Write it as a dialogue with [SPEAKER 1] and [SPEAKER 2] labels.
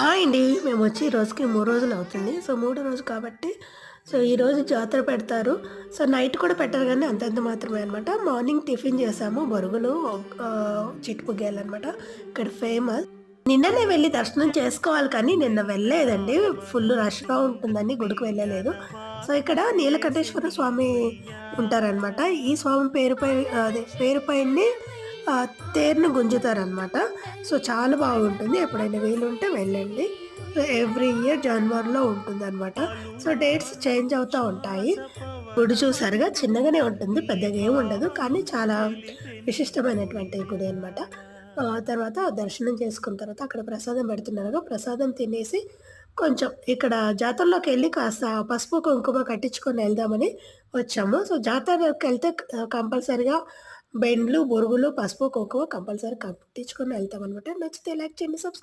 [SPEAKER 1] Hi అండి. మేమొచ్చి ఈ రోజుకి 3 రోజులవుతుంది. సో, మూడో రోజు కాబట్టి ఈరోజు జాతర పెడతారు. నైట్ కూడా పెట్టరు గానీ అంతంత మాత్రమే అనమాట. మార్నింగ్ టిఫిన్ చేసాము. బొరుగులు చిట్టుపుగ్గాయలనమాట. ఇక్కడ ఫేమస్. నిన్ననే వెళ్లి దర్శనం చేసుకోవాలి కానీ నిన్న వెళ్ళలేదండి. ఫుల్ రష్‌గా ఉంటుందని గుడికి వెళ్ళలేదు. ఇక్కడ నీలకంఠేశ్వర స్వామి ఉంటారనమాట. ఈ స్వామి పేరు పైనే తేరుని గుంజుతారనమాట. చాలా బాగుంటుంది. ఎప్పుడైనా వీలుంటే వెళ్ళండి. ఎవ్రీ ఇయర్ జనవరిలో ఉంటుందనమాట. డేట్స్ చేంజ్ అవుతా ఉంటాయి. గుడి చూసారుగా చిన్నగానే ఉంటుంది. పెద్దగా ఏముండదు. కానీ చాలా విశిష్టమైనటువంటి గుడి అనమాట. తర్వాత దర్శనం చేసుకున్న తర్వాత అక్కడ ప్రసాదం పెడుతున్నారుగా, ప్రసాదం తినేసి కొంచెం ఇక్కడ జాతరలోకెళ్ళి కాస్త పసుపు, కుంకుమ కట్టించుకొని ఎళ్దామని వచ్చాము. జాతరకెళ్తే కంపల్సరీగా బెండ్లు, బొరుగులు, పసుపు, కుంకుమ కంపల్సరీ కట్టించుకొని ఎళ్తామనమాట. నచ్చితే లైక్ చేయండి, సబ్స్క్రైబ్